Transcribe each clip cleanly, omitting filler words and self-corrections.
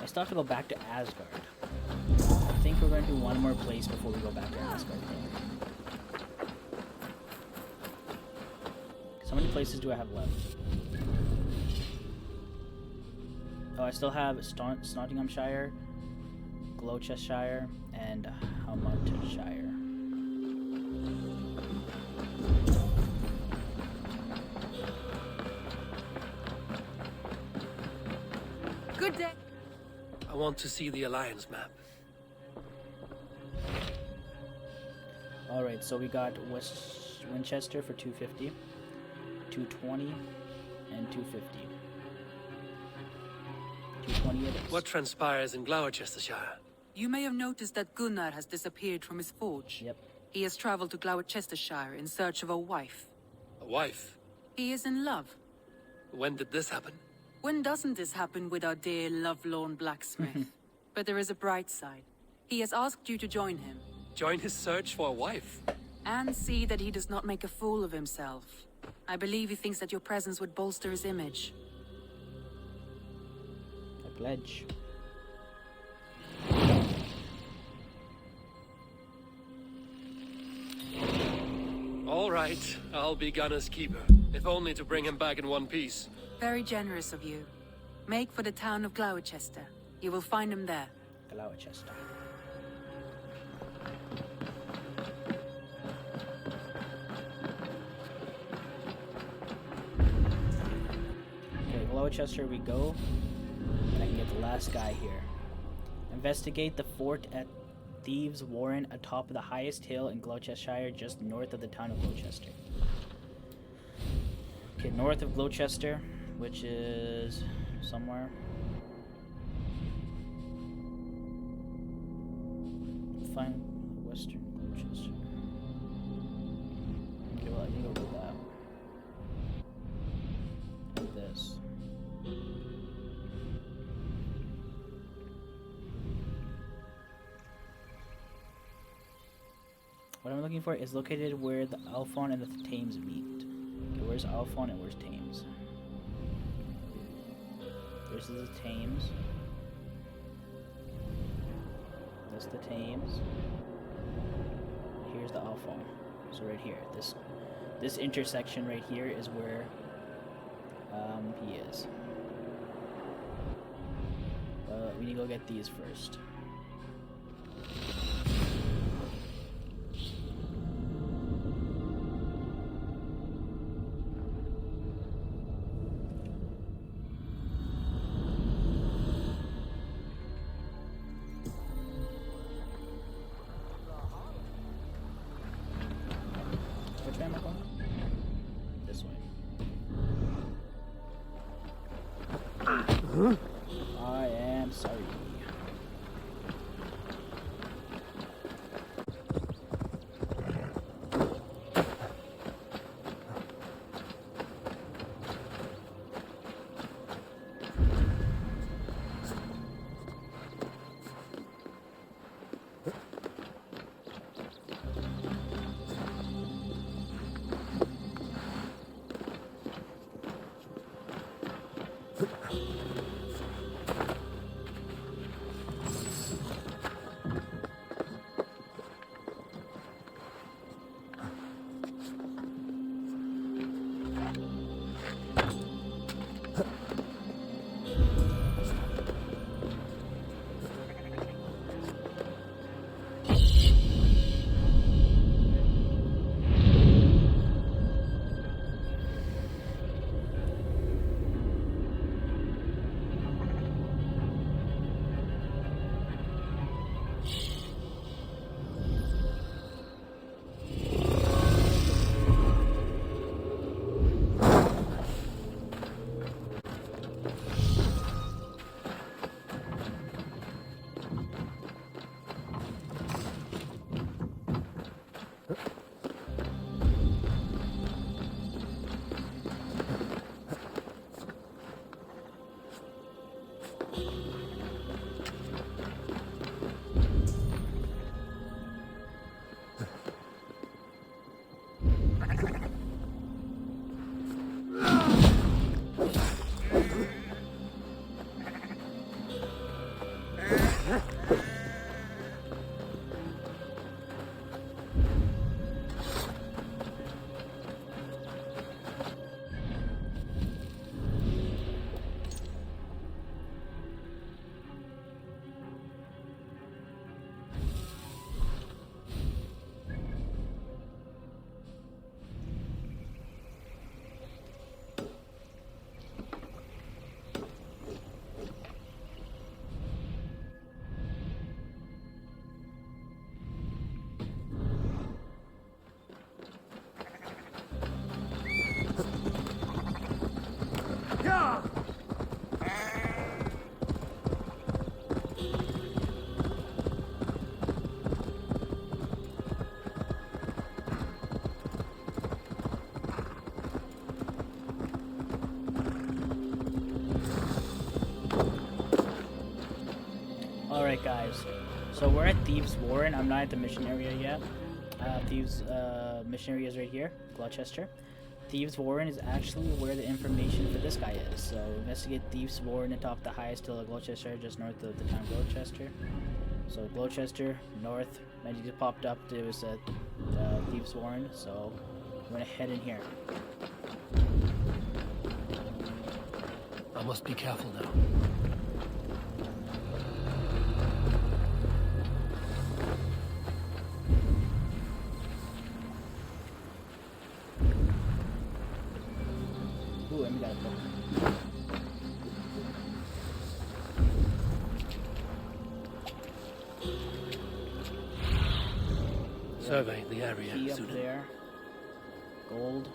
still have to go back to Asgard. I think we're going to do one more place before we go back to Asgard, though. So how many places do I have left? Oh, I still have Nottinghamshire, Glowecestrescire, and Halmontshire. Good day. I want to see the Alliance map. Alright, so we got Winchester for 250, 220, and 250. 220 it is. What transpires in Glowecestrescire? You may have noticed that Gunnar has disappeared from his forge. Yep. He has traveled to Glowecestrescire in search of a wife. A wife? He is in love. When did this happen? When doesn't this happen with our dear lovelorn blacksmith? But there is a bright side. He has asked you to join him. Join his search for a wife? And see that he does not make a fool of himself. I believe he thinks that your presence would bolster his image. I pledge. All right, I'll be Gunner's keeper, if only to bring him back in one piece. Very generous of you. Make for the town of Glowechester. You will find him there. Glowecester. Okay, Glowechester we go. And I can get the last guy here. Investigate the fort at Thieves' Warren atop of the highest hill in Glowecestrescire, just north of the town of Gloucester. Okay, north of Gloucester, which is somewhere. Find western Gloucester. Okay, well, I need to go with that. And this. What I'm looking for is located where the Alphon and the Thames meet. Okay, where's Alphon and where's Thames? This is the Thames. That's the Thames. Here's the Alphon. So right here, this intersection right here is where he is. We need to go get these first. Which way am I going? This way. I am sorry. Alright guys, so we're at Thieves' Warren. I'm not at the mission area yet. Thieves' mission area is right here, Gloucester. Thieves' Warren is actually where the information for this guy is. So investigate Thieves' Warren atop the highest hill of Gloucester, just north of the town Gloucester. So Gloucester, north, and you just popped up, there was a Thieves' Warren, so I'm gonna head in here. I must be careful now. Ooh, and we got a book. Survey the area. Key up there. Gold.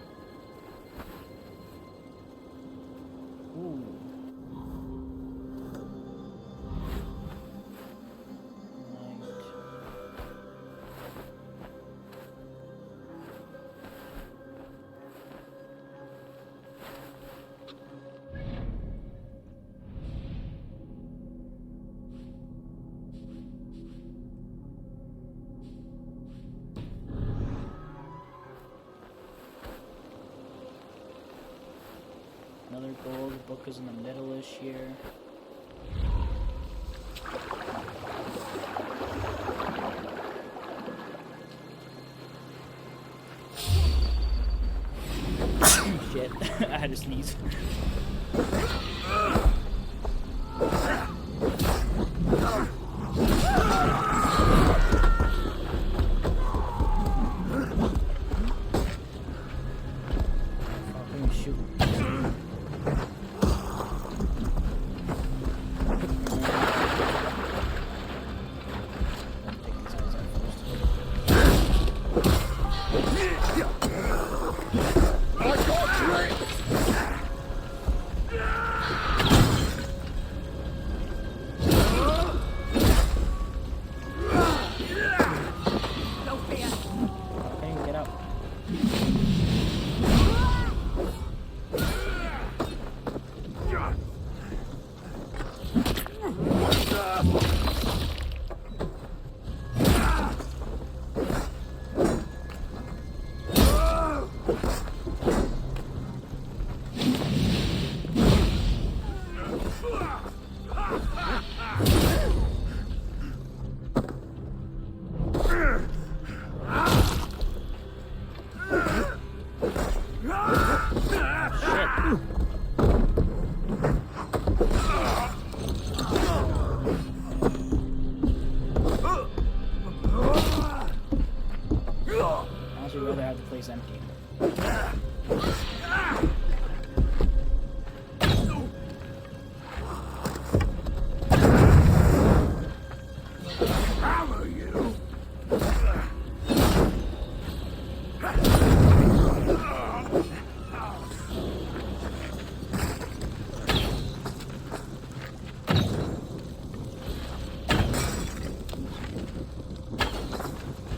Ooh. Another gold. The book is in the middle-ish here. Shit, I had to sneeze. Fucking shoot. Honestly, I'd rather have the place empty.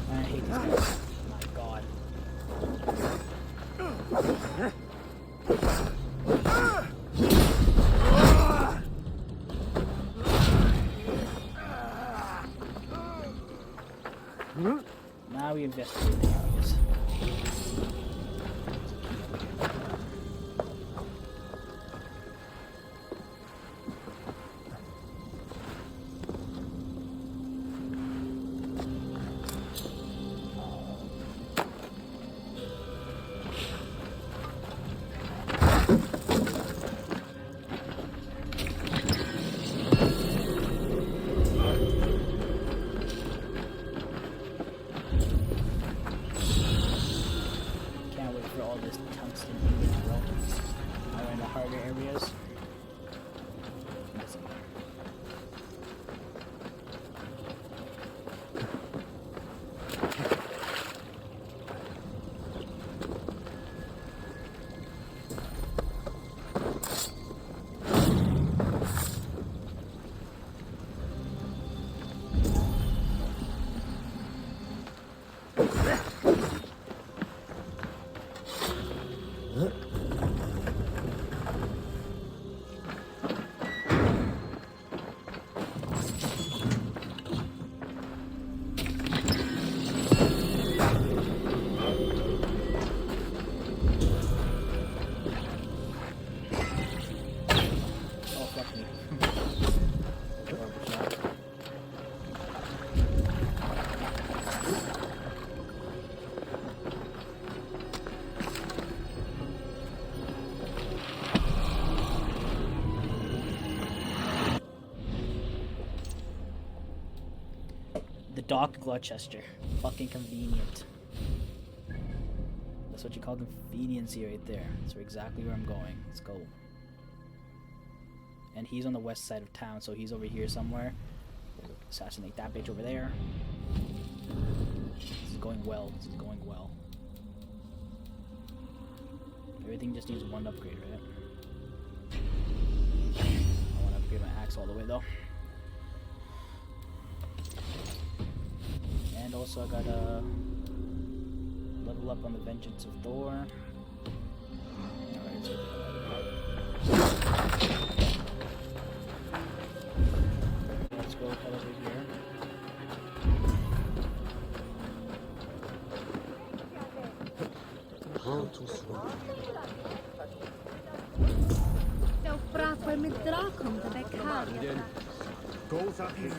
I hate these guys. My god. Now we investigate the areas. dock Gloucester. Fucking convenient. That's what you call conveniency right there. That's exactly where I'm going. Let's go. And he's on the west side of town, so he's over here somewhere. Assassinate that bitch over there. This is going well. This is going well. Everything just needs one upgrade, right? I want to upgrade my axe all the way though. And also I gotta level up on the Vengeance of Thor. Alright, let's go head over here. Goes up here.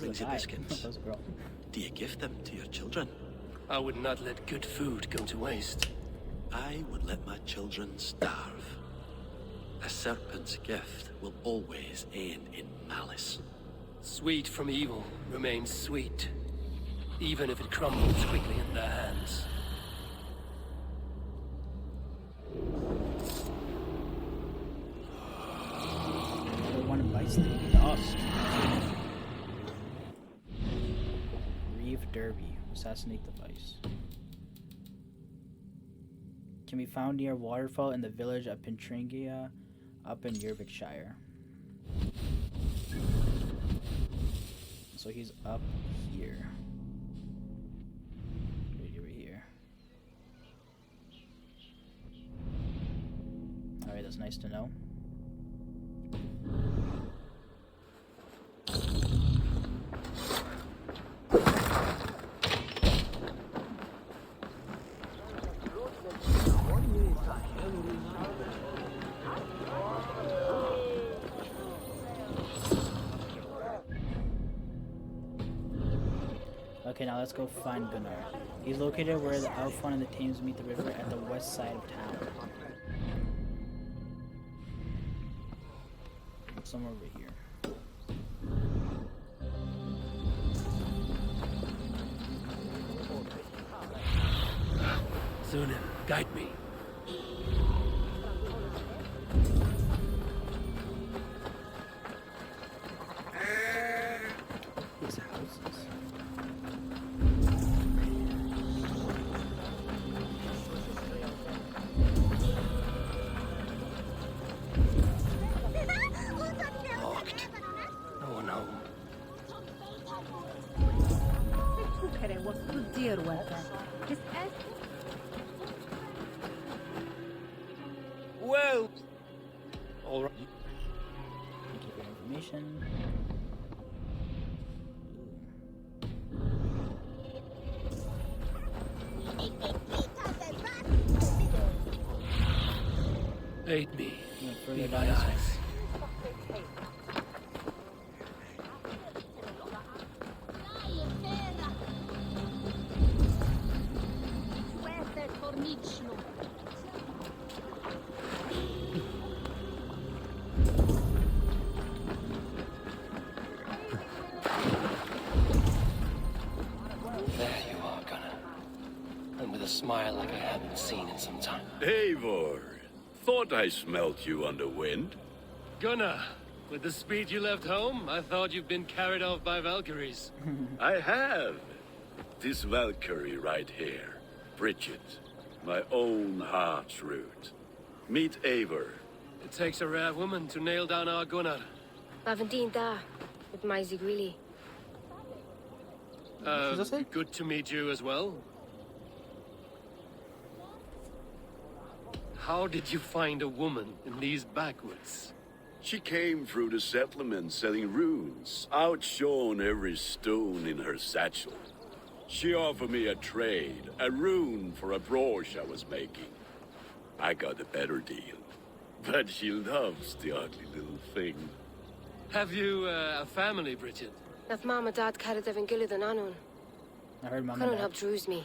Brings you biscuits. That was a girl. Do you give them to your children? I would not let good food go to waste. I would let my children starve. A serpent's gift will always end in malice. Sweet from evil remains sweet, even if it crumbles quickly in their hands. Another one bites the dust. Derby. Assassinate the Vice. Can be found near waterfall in the village of Pintringia, up in Yorkshire. So he's up here. Right over here. Alright, that's nice to know. Okay, now let's go find Gunnar. He's located where the Alphon and the Thames meet the river at the west side of town. Somewhere over here. Sunan, guide me. These houses. Locked. No one home. Well, all right. Thank you for the information. 'Aid me. Further Be down my this way. eyes. There you are, Gunnar. And with a smile like I haven't seen in some time. Eivor, thought I smelt you on the wind. Gunnar, with the speed you left home, I thought you'd been carried off by Valkyries. I have. This Valkyrie right here, Bridget, my own heart's root. Meet Eivor. It takes a rare woman to nail down our Gunnar. Vaventinta, with my Zigrili. Does that say? Good to meet you as well. How did you find a woman in these backwoods? She came through the settlement selling runes, outshone every stone in her satchel. She offered me a trade, a rune for a brooch I was making. I got a better deal. But she loves the ugly little thing. Have you a family, Bridget? Nath Mom and Dad carried Devin Gillid and Anun. I heard Mom Couldn't and help Dad. druise me.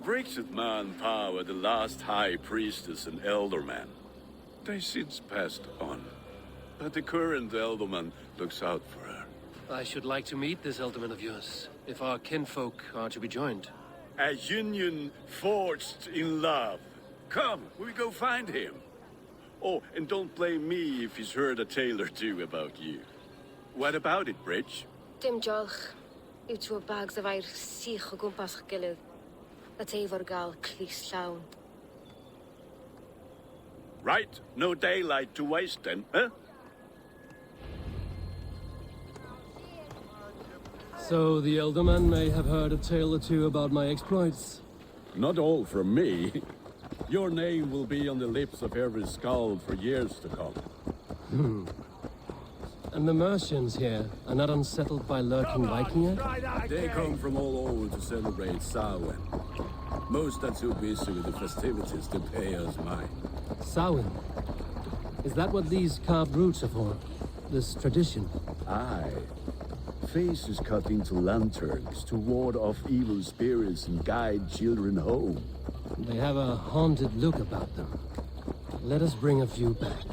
Bridget Manpower, the last high priestess and elderman. They since passed on. But the current elderman looks out for her. I should like to meet this elderman of yours, if our kinfolk are to be joined. A union forged in love. Come, we go find him. Oh, and don't blame me if he's heard a tale or two about you. What about it, Bridge? Dim jolch. You two bags of air sich o gwmpas Gillid. That's Eivor gal clis llawn. Right, no daylight to waste then, huh? So the elderman may have heard a tale or two about my exploits. Not all from me. Your name will be on the lips of every skull for years to come. And the Mercians here are not unsettled by lurking Viking yet? Try that They again. come from all over to celebrate Samhain. Most are too busy with the festivities to pay us mind. Samhain. Is that what these carved roots are for? This tradition? Aye. Faces cut into lanterns to ward off evil spirits and guide children home. They have a haunted look about them. Let us bring a few back.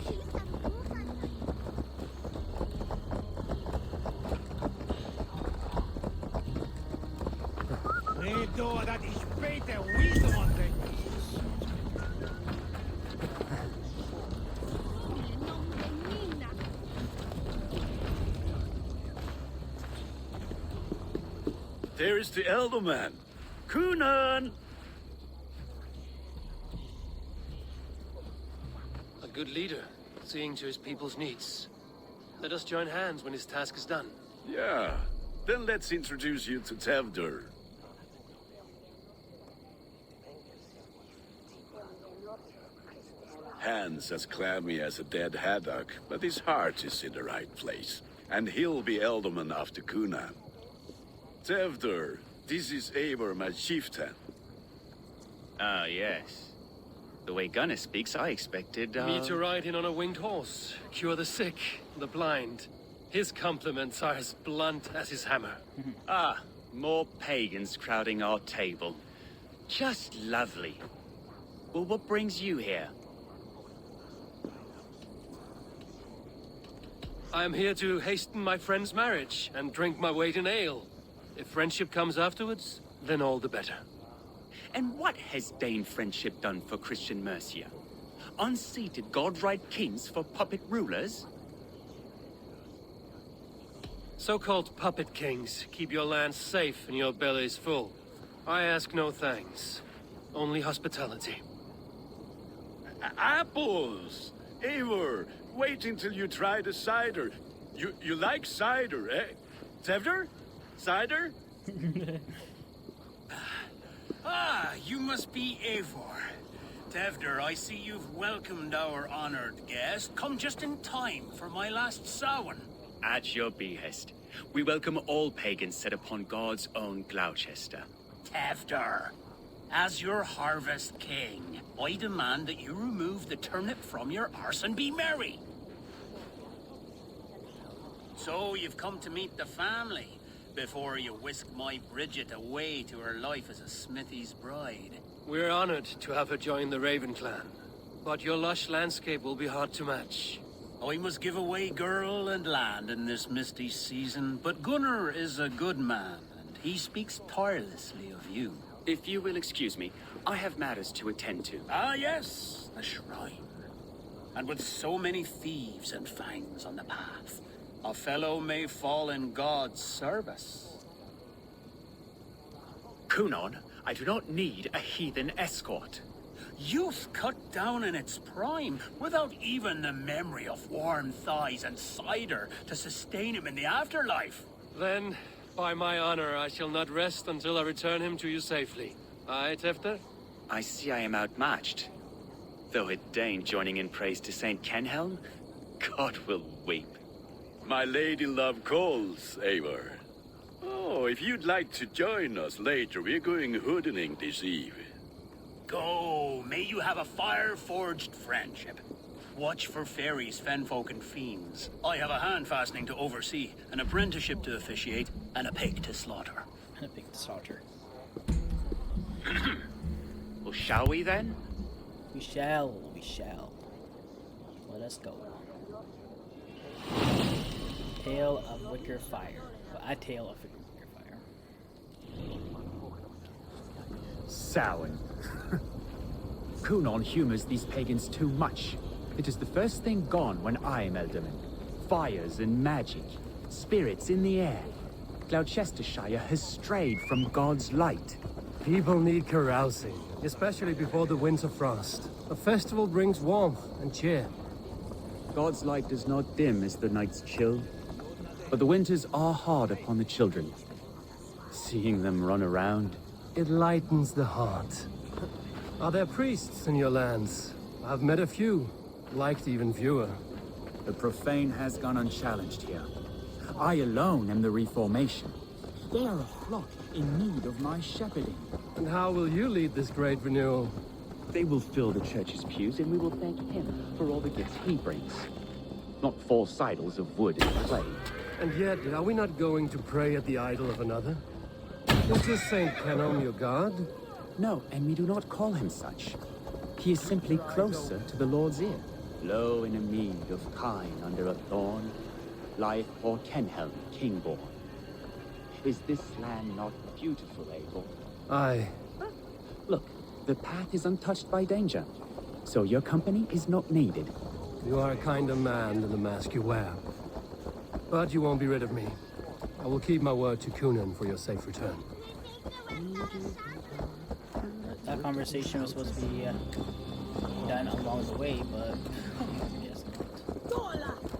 Nee, door dat is beter wisdom on things. There is the elderman. Kunan! A good leader, seeing to his people's needs. Let us join hands when his task is done. Yeah. Then let's introduce you to Tevdur. Hands as clammy as a dead haddock, but his heart is in the right place. And he'll be elderman after Kunan. Tevdur, this is Eivor, my chieftain. Ah, yes. The way Gunnar speaks, I expected, Me to ride in on a winged horse, cure the sick, the blind. His compliments are as blunt as his hammer. Ah, more pagans crowding our table. Just lovely. Well, what brings you here? I am here to hasten my friend's marriage and drink my weight in ale. If friendship comes afterwards, then all the better. And what has Dane friendship done for Christian Mercia? Unseated godright kings for puppet rulers? So-called puppet kings keep your lands safe and your bellies full. I ask no thanks, only hospitality. Apples! Eivor, wait until you try the cider. You like cider, eh? Tevdur? Cider? Ah, you must be Eivor. Tevdur, I see you've welcomed our honored guest. Come just in time for my last Samhain. At your behest. We welcome all pagans set upon God's own Gloucester. Tevdur, as your harvest king, I demand that you remove the turnip from your arse and be merry. So you've come to meet the family before you whisk my Bridget away to her life as a smithy's bride. We're honored to have her join the Raven clan, but your lush landscape will be hard to match. I must give away girl and land in this misty season, but Gunnar is a good man, and he speaks tirelessly of you. If you will excuse me, I have matters to attend to. Ah, yes, the shrine. And with so many thieves and fangs on the path, a fellow may fall in God's service. Kunon, I do not need a heathen escort. Youth cut down in its prime, without even the memory of warm thighs and cider to sustain him in the afterlife. Then, by my honor, I shall not rest until I return him to you safely. Aye, Tefter? I see I am outmatched. Though a Dane joining in praise to Saint Kenhelm, God will weep. My lady love calls, Eivor. Oh, if you'd like to join us later, we're going hoodening this eve. Go, may you have a fire-forged friendship. Watch for fairies, fenfolk, and fiends. I have a hand fastening to oversee, an apprenticeship to officiate, and a pig to slaughter. And a big slaughter. Well, shall we then? We shall. Let us go. Tale of Wicker Fire. Well, a tale of Wicker Fire. Samhain. Cunon humors these pagans too much. It is the first thing gone when I am Elderman. Fires and magic, spirits in the air. Glowecestrescire has strayed from God's light. People need carousing, especially before the winter frost. A festival brings warmth and cheer. God's light does not dim as the nights chill, but the winters are hard upon the children. Seeing them run around, It lightens the heart. Are there priests in your lands? I've met a few, liked even fewer. the profane has gone unchallenged here. I alone am the reformation. They are a flock in need of my shepherding. And how will you lead this great renewal? They will fill the church's pews, and we will thank him for all the gifts he brings. Not false idols of wood and clay. And yet, are we not going to pray at the idol of another? Is this Saint Kenhelm your god? No, and we do not call him such. He is simply closer to the Lord's ear. Low in a mead of kine under a thorn, lieth poor Kenhelm, king-born. Is this land not beautiful, Eivor? Aye. Look, the path is untouched by danger, so your company is not needed. You are a kinder man than the mask you wear. But you won't be rid of me. I will keep my word to Cunan for your safe return. That conversation was supposed to be done along the way, but I guess not.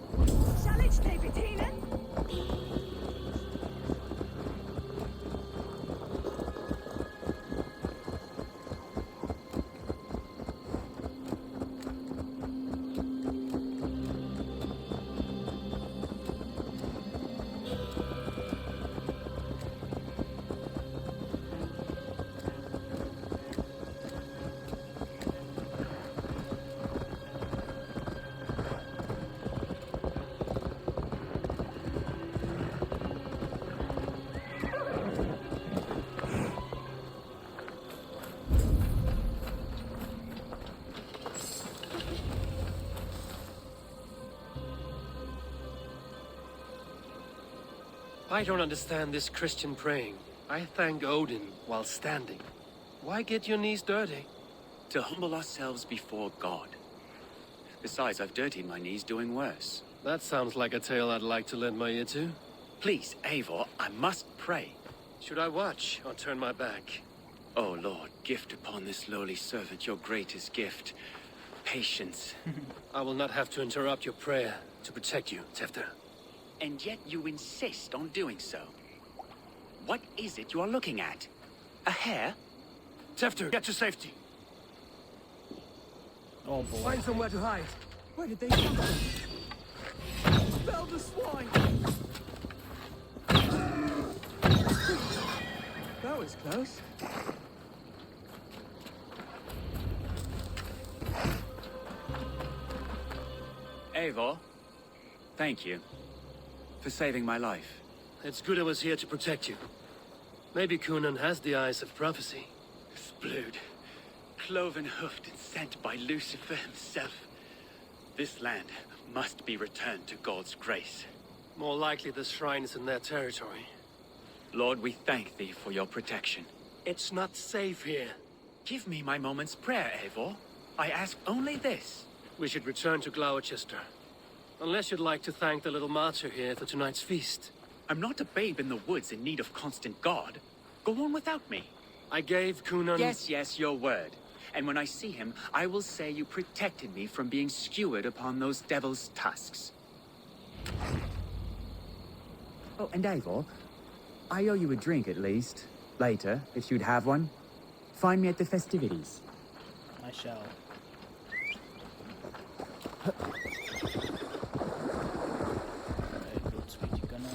I don't understand this Christian praying. I thank Odin while standing. Why get your knees dirty? To humble ourselves before God. Besides, I've dirtied my knees doing worse. That sounds like a tale I'd like to lend my ear to. Please, Eivor, I must pray. Should I watch or turn my back? Oh Lord, gift upon this lowly servant your greatest gift. Patience. I will not have to interrupt your prayer to protect you, Tefter. And yet you insist on doing so. What is it you are looking at? A hare? Tefter, get to safety. Oh boy. Find somewhere to hide. Where did they come from? Spell the swine! That was close. Eivor, thank you for saving my life. It's good I was here to protect you. Maybe Cunan has the eyes of prophecy. Splood, cloven-hoofed and sent by Lucifer himself. This land must be returned to God's grace. More likely the shrine is in their territory. Lord, we thank thee for your protection. It's not safe here. Give me my moment's prayer, Eivor. I ask only this. We should return to Glowecester. Unless you'd like to thank the little martyr here for tonight's feast. I'm not a babe in the woods in need of constant guard. Go on without me. I gave Cunan... Yes, your word. And when I see him, I will say you protected me from being skewered upon those devil's tusks. Oh, and Eivor, I owe you a drink at least. Later, if you'd have one. Find me at the festivities. I shall. Good sweet Gunnar.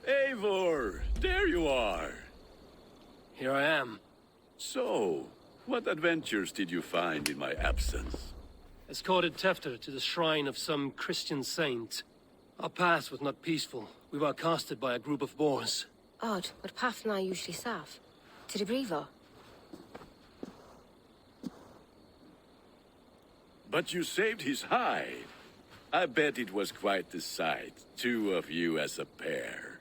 Eivor, there you are. Here I am. So, what adventures did you find in my absence? Escorted Tefter to the shrine of some Christian saint. Our path was not peaceful. We were accosted by a group of boars. Odd, but path na usually saf. To the Brievo. But you saved his hide. I bet it was quite the sight. Two of you as a pair.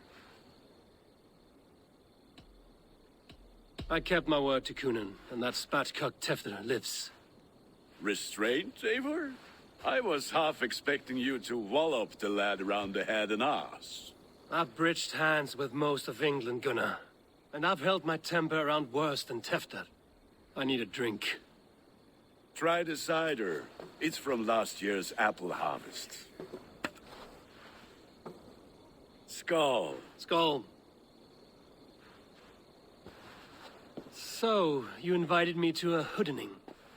I kept my word to Kunin, and that spatcock Tefter lives. Restraint, Eivor? I was half expecting you to wallop the lad around the head and ass. I've bridged hands with most of England, Gunnar. And I've held my temper around worse than Tefter. I need a drink. Try the cider. It's from last year's apple harvest. Skull. Skull. So, you invited me to a hoodening.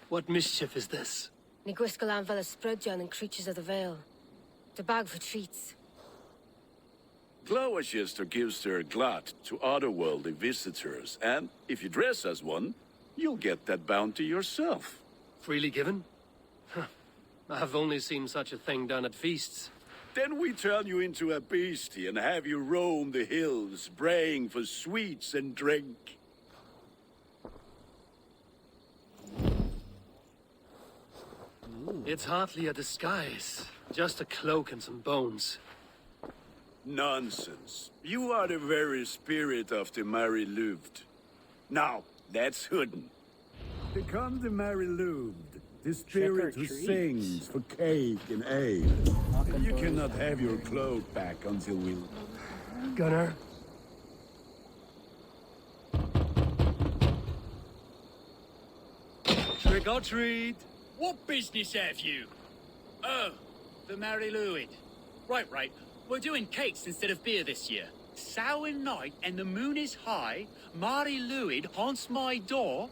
What mischief is this? Ni gwisgal an fel ysbrydion and creatures of the Vale. The bag for treats. Glowecestrescire gives their glut to otherworldly visitors, and if you dress as one, you'll get that bounty yourself. Freely given? Huh. I've only seen such a thing done at feasts. Then we turn you into a beastie and have you roam the hills, braying for sweets and drink. It's hardly a disguise. Just a cloak and some bones. Nonsense. You are the very spirit of the Mary Louved. Now, that's hidden. Become the Mary Louved, the spirit who sings for cake and ale. You cannot have your cloak back until we... Gunnar? Trick or treat! What business have you? Oh, the Mary Louid. Right. We're doing cakes instead of beer this year. Samhain night and the moon is high. Mary Louid haunts my door.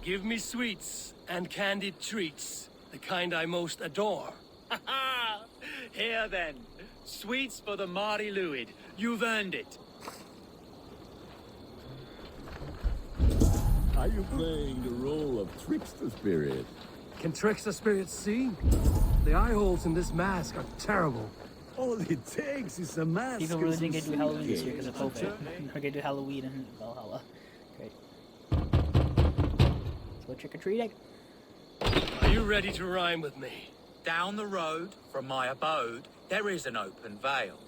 Give me sweets and candied treats, the kind I most adore. Ha ha! Here then. Sweets for the Mari Louid. You've earned it. Are you playing the role of trickster spirit? Can trickster spirits see? The eye holes in this mask are terrible. All it takes is a mask. People really didn't get to do Halloween this year because of COVID. We're gonna do Halloween in Valhalla. Great. Let's go trick-or-treating. Are you ready to rhyme with me? Down the road from my abode, there is an open vale.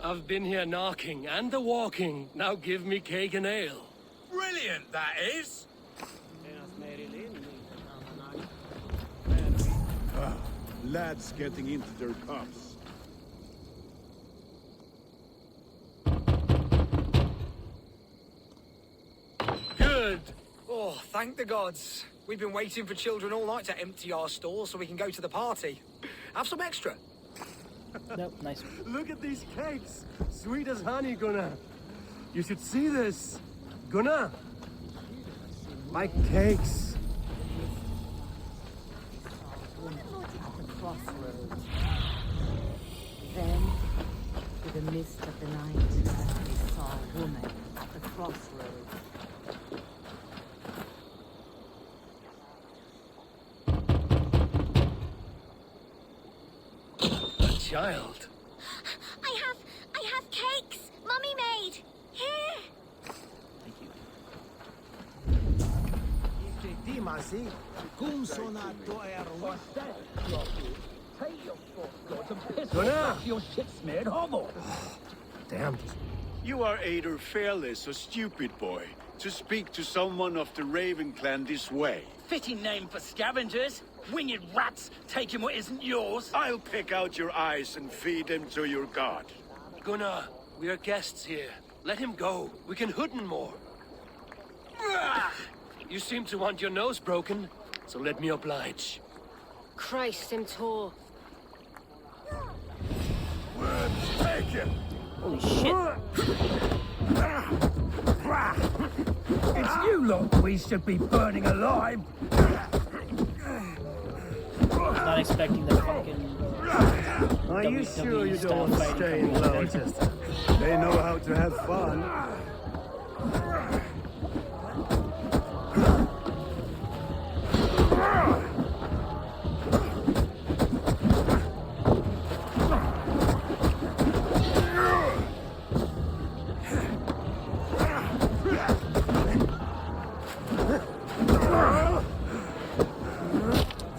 I've been here knocking and the walking. Now give me cake and ale. Brilliant, that is! Lads getting into their cups. Good. Oh, thank the gods. We've been waiting for children all night to empty our stalls so we can go to the party. Have some extra. Nope, nice. Look at these cakes! Sweet as honey, Gunnar. You should see this. Gunnar! My cakes! Crossroads. Then, through the mist of the night, they saw a woman at the crossroads. A child. I have cakes. Mummy made. Here. Thank you. Gunnar! Your shit smeared hobo. Damn. You are either fearless or stupid, boy. to speak to someone of the Raven clan this way. Fitting name for scavengers. Winged rats taking what isn't yours. I'll pick out your eyes and feed them to your god. Gunnar, we are guests here. Let him go. We can hooden more. You seem to want your nose broken, so let me oblige. Christ, him tall. Take him! Holy shit. It's you lot we should be burning alive! I was not expecting the fucking Are you sure you don't want to fighting stay in coming up. Glowecester? They know how to have fun.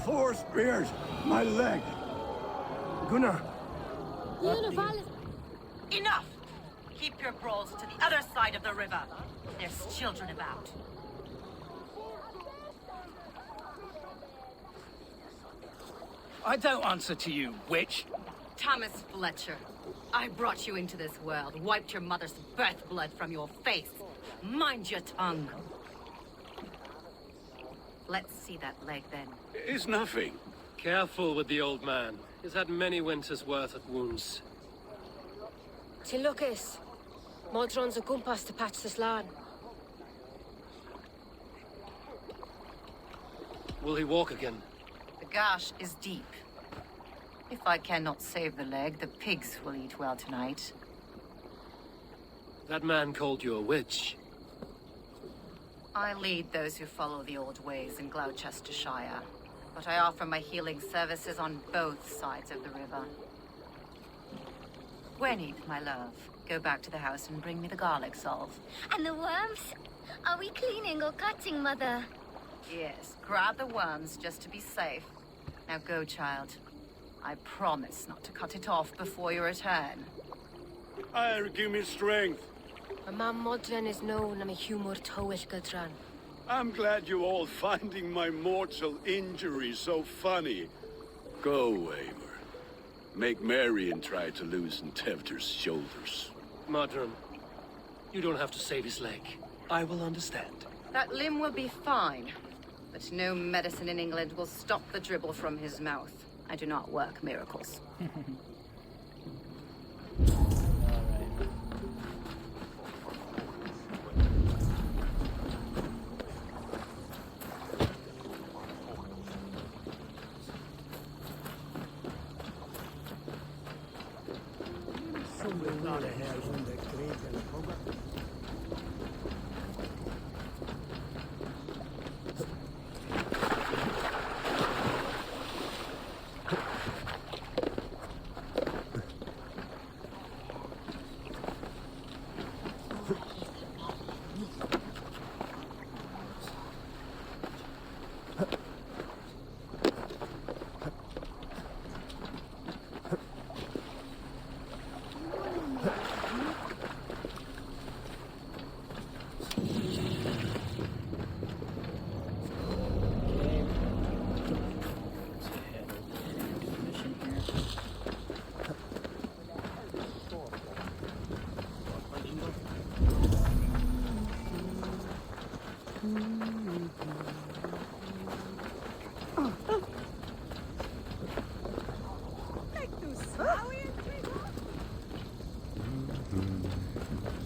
Four spears! My leg! Gunnar! Enough! Keep your brawls to the other side of the river. There's children about. I don't answer to you, witch. Thomas Fletcher, I brought you into this world, wiped your mother's birth blood from your face. Mind your tongue. Let's see that leg then. It's nothing. Careful with the old man. He's had many winters' worth of wounds. Till Lucas. Modron's a gumpas to patch this land. Will he walk again? The gash is deep. If I cannot save the leg, the pigs will eat well tonight. That man called you a witch. I lead those who follow the old ways in Glowecestrescire, but I offer my healing services on both sides of the river. Gweneth, my love, go back to the house and bring me the garlic salve. And the worms? Are we cleaning or cutting, Mother? Yes, grab the worms just to be safe. Now go, child. I promise not to cut it off before your return. I'll give me strength. My mam Modron is known, I'm a humor towish gadran. I'm glad you all finding my mortal injury so funny. Go, Eivor. Make merry and try to loosen Tevter's shoulders. Modron, you don't have to save his leg. I will understand. That limb will be fine, but no medicine in England will stop the dribble from his mouth. I do not work miracles.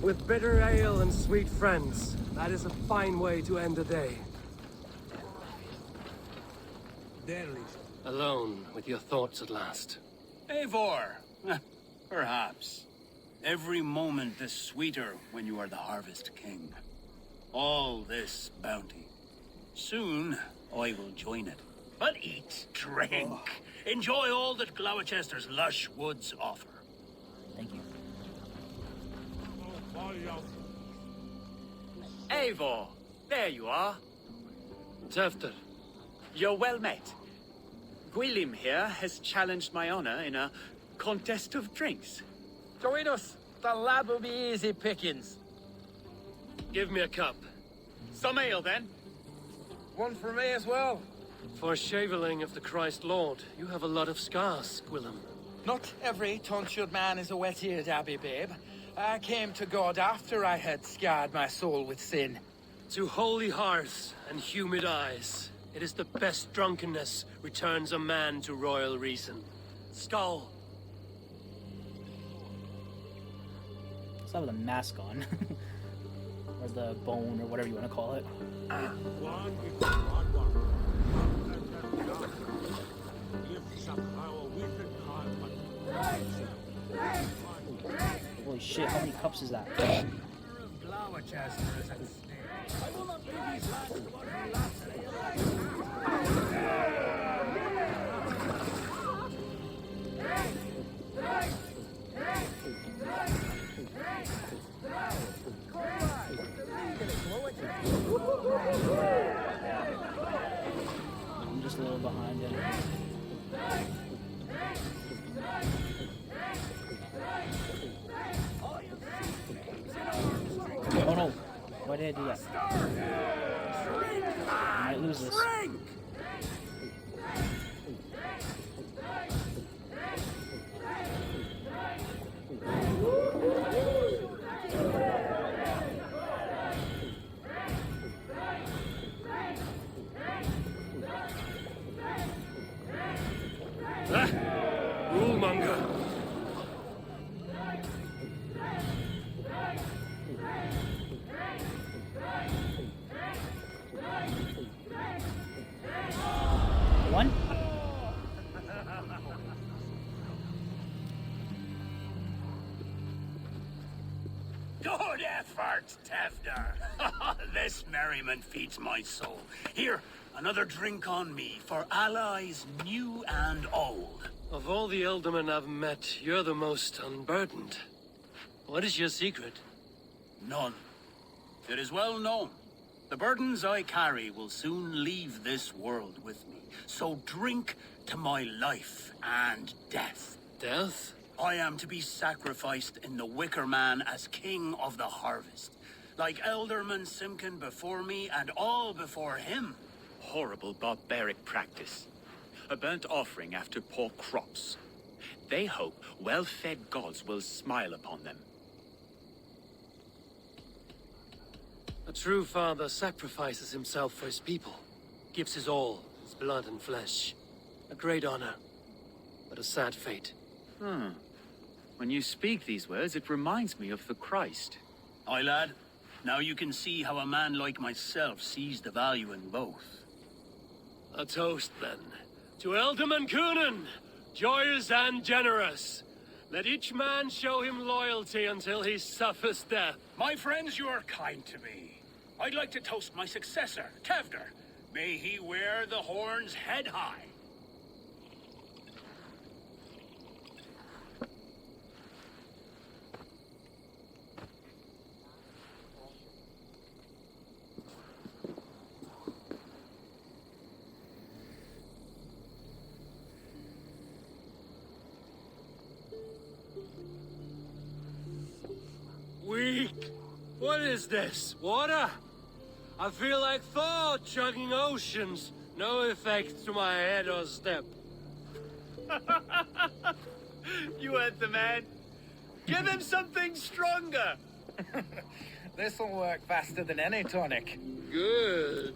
With bitter ale and sweet friends, that is a fine way to end a day. Alone with your thoughts at last. Eivor! Perhaps. Every moment is sweeter when you are the Harvest King. All this bounty. Soon, I will join it. But eat, drink, enjoy all that Glowechester's lush woods offer. Thank you. Eivor, there you are. Tevter. You're well met. Gwilym here has challenged my honor in a contest of drinks. Join us. The lad will be easy pickings. Give me a cup. Some ale, then. One for me as well. For shaveling of the Christ Lord, you have a lot of scars, Gwillem. Not every tonsured man is a wet-eared abbey, babe. I came to God after I had scarred my soul with sin. To holy hearts and humid eyes, it is the best drunkenness returns a man to royal reason. Skull. Let's have the mask on. Or the bone, or whatever you want to call it. Holy shit, how many cups is that? I'm just a little behind him. Oh no! Why did I do that? I might lose this. Rulemonger. One? Good effort, Tevder. This merriment feeds my soul. Here, another drink on me for allies new and old. Of all the Eldermen I've met, you're the most unburdened. What is your secret? None. It is well known. The burdens I carry will soon leave this world with me. So drink to my life and death. Death? I am to be sacrificed in the Wicker Man as king of the harvest. Like Elderman Simkin before me and all before him. Horrible barbaric practice. A burnt offering after poor crops. They hope well-fed gods will smile upon them. A true father sacrifices himself for his people. Gives his all, his blood and flesh. A great honor, but a sad fate. When you speak these words, it reminds me of the Christ. Aye, lad. Now you can see how a man like myself sees the value in both. A toast, then. To Elderman Coonan, joyous and generous. Let each man show him loyalty until he suffers death. My friends, you are kind to me. I'd like to toast my successor, Tevder. May he wear the horns head high. Weak. What is this? Water? I feel like Thor chugging oceans. No effect to my head or step. You heard the man. Give him something stronger. This'll work faster than any tonic. Good.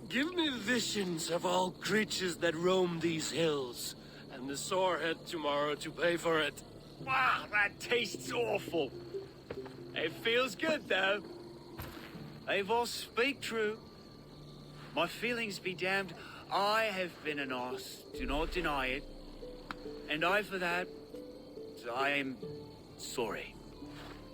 Give me visions of all creatures that roam these hills, and the sorehead tomorrow to pay for it. Wow, that tastes awful. It feels good, though. Eivor, speak true. My feelings be damned. I have been an arse. Do not deny it. And I, for that, I am sorry.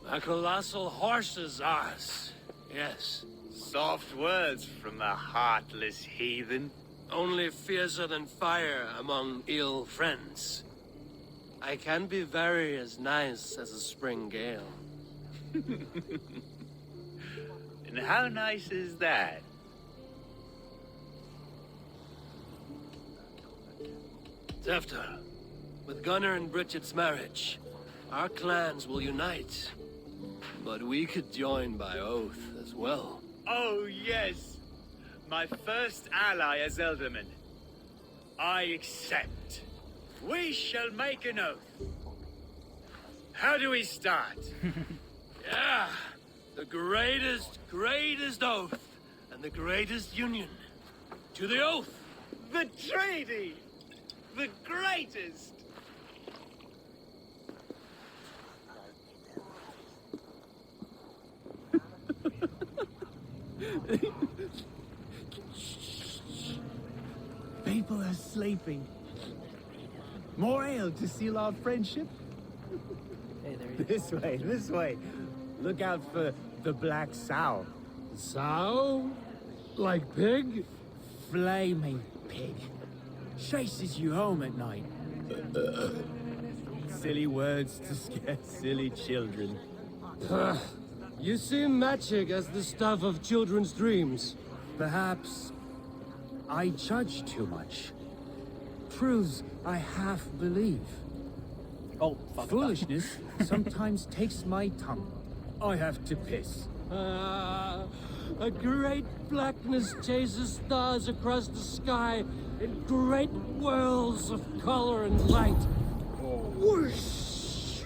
A colossal horse's arse. Yes. Soft words from the heartless heathen. Only fiercer than fire among ill friends. I can be very as nice as a spring gale. And how nice is that? Tefter, with Gunnar and Bridget's marriage, our clans will unite. But we could join by oath as well. Oh, yes. My first ally as Elderman. I accept. We shall make an oath. How do we start? Yeah, the greatest oath, and the greatest union. To the oath! The treaty! The greatest! People are sleeping. More ale to seal our friendship? Hey, there you go. This way. Look out for the black sow. Sow? Like pig? Flaming pig. Chases you home at night. Silly words to scare silly children. You see magic as the stuff of children's dreams. Perhaps I judge too much. Truths I half believe. Oh, fuck. Foolishness sometimes takes my tongue. I have to piss. A great blackness chases stars across the sky in great whirls of color and light. Whoosh!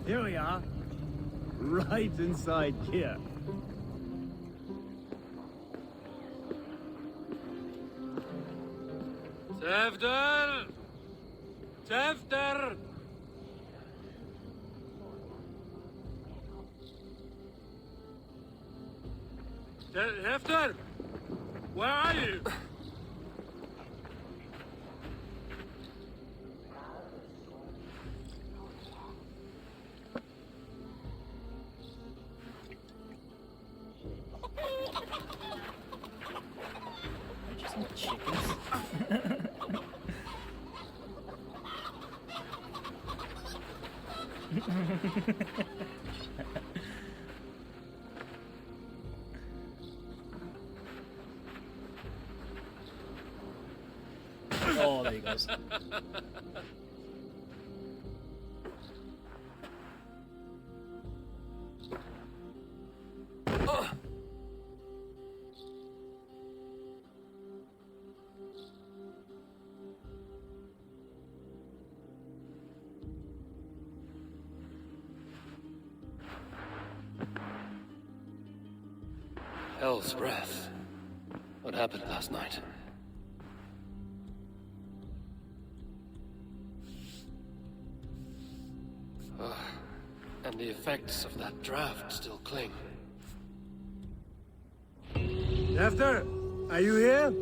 Here we are. Right inside here. Tevder! Tevder! Tevder! Where are you? They're just some chickens. Oh, there he goes. Hell's breath. What happened last night? And the effects of that draft still cling. After, are you here?